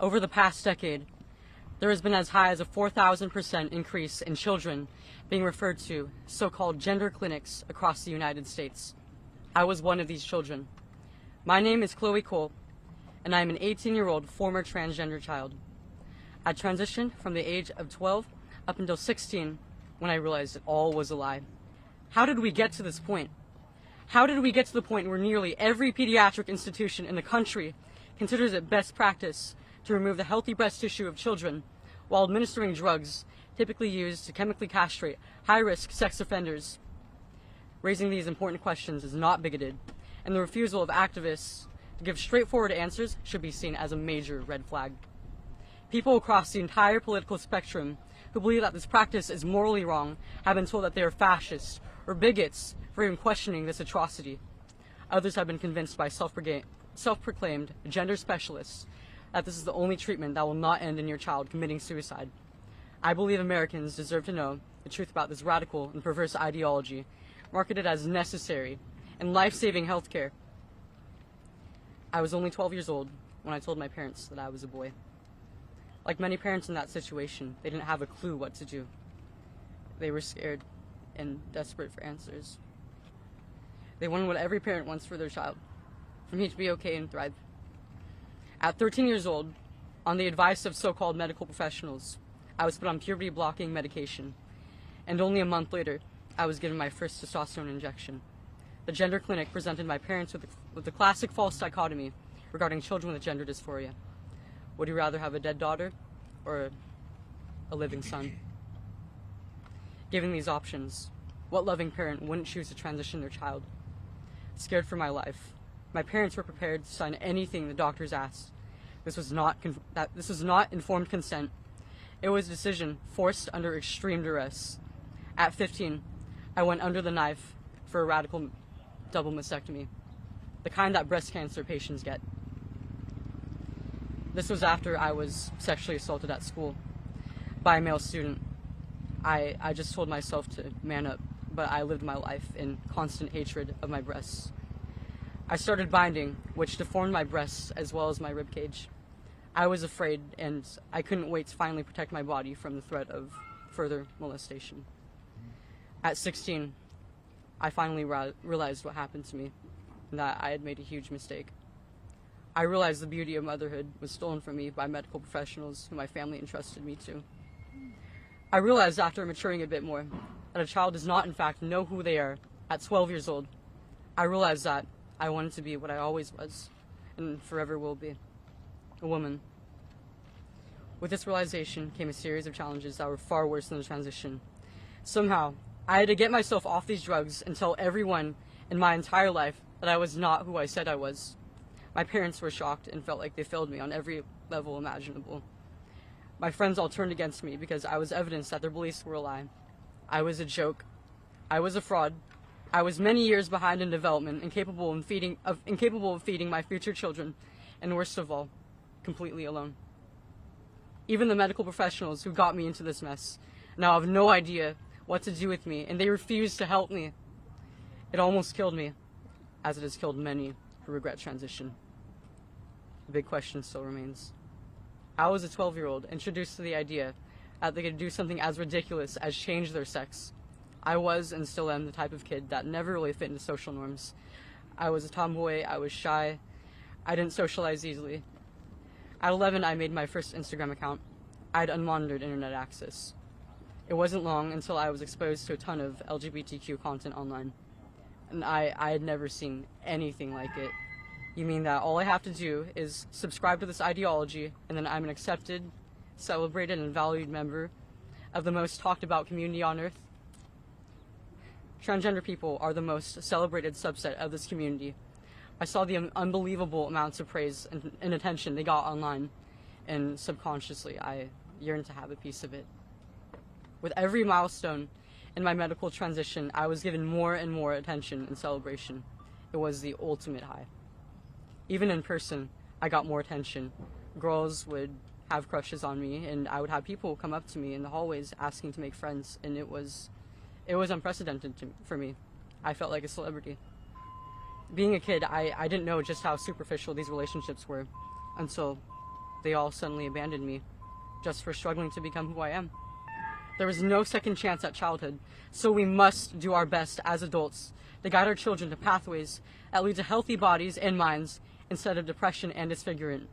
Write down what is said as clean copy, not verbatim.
Over the past decade, there has been as high as a 4,000% increase in children being referred to so-called gender clinics across the United States. I was one of these children. My name is Chloe Cole, and I am an 18-year-old former transgender child. I transitioned from the age of 12 up until 16 when I realized it all was a lie. How did we get to this point? How did we get to the point where nearly every pediatric institution in the country considers it best practice to remove the healthy breast tissue of children while administering drugs typically used to chemically castrate high-risk sex offenders? Raising these important questions is not bigoted, and the refusal of activists to give straightforward answers should be seen as a major red flag. People across the entire political spectrum who believe that this practice is morally wrong have been told that they are fascists or bigots for even questioning this atrocity. Others have been convinced by self-proclaimed gender specialists that this is the only treatment that will not end in your child committing suicide. I believe Americans deserve to know the truth about this radical and perverse ideology, marketed as necessary and life-saving healthcare. I was only 12 years old when I told my parents that I was a boy. Like many parents in that situation, they didn't have a clue what to do. They were scared and desperate for answers. They wanted what every parent wants for their child, for me to be okay and thrive. At 13 years old, on the advice of so-called medical professionals, I was put on puberty-blocking medication, and only a month later, I was given my first testosterone injection. The gender clinic presented my parents with the classic false dichotomy regarding children with gender dysphoria. Would you rather have a dead daughter or a living son? Given these options, what loving parent wouldn't choose to transition their child? Scared for my life, my parents were prepared to sign anything the doctors asked. This was not informed consent. It was a decision forced under extreme duress. At 15, I went under the knife for a radical double mastectomy, the kind that breast cancer patients get. This was after I was sexually assaulted at school by a male student. I just told myself to man up, but I lived my life in constant hatred of my breasts. I started binding, which deformed my breasts as well as my ribcage. I was afraid, and I couldn't wait to finally protect my body from the threat of further molestation. At 16, I finally realized what happened to me, and that I had made a huge mistake. I realized the beauty of motherhood was stolen from me by medical professionals who my family entrusted me to. I realized after maturing a bit more that a child does not in fact know who they are at 12 years old. I realized that I wanted to be what I always was, and forever will be, a woman. With this realization came a series of challenges that were far worse than the transition. Somehow, I had to get myself off these drugs and tell everyone in my entire life that I was not who I said I was. My parents were shocked and felt like they failed me on every level imaginable. My friends all turned against me because I was evidence that their beliefs were a lie. I was a joke. I was a fraud. I was many years behind in development, incapable of feeding my future children, and worst of all, completely alone. Even the medical professionals who got me into this mess now have no idea what to do with me, and they refuse to help me. It almost killed me, as it has killed many who regret transition. The big question still remains. I was a 12-year-old introduced to the idea that they could do something as ridiculous as change their sex. I was and still am the type of kid that never really fit into social norms. I was a tomboy, I was shy, I didn't socialize easily. At 11, I made my first Instagram account. I had unmonitored internet access. It wasn't long until I was exposed to a ton of LGBTQ content online, and I had never seen anything like it. You mean that all I have to do is subscribe to this ideology, and then I'm an accepted, celebrated, and valued member of the most talked about community on earth? Transgender people are the most celebrated subset of this community. I saw the unbelievable amounts of praise and attention they got online, and subconsciously I yearned to have a piece of it. With every milestone in my medical transition, I was given more and more attention and celebration. It was the ultimate high. Even in person, I got more attention. Girls would have crushes on me, and I would have people come up to me in the hallways asking to make friends, and it was unprecedented for me. I felt like a celebrity. Being a kid, I didn't know just how superficial these relationships were until they all suddenly abandoned me, just for struggling to become who I am. There is no second chance at childhood, so we must do our best as adults to guide our children to pathways that lead to healthy bodies and minds instead of depression and disfigurement.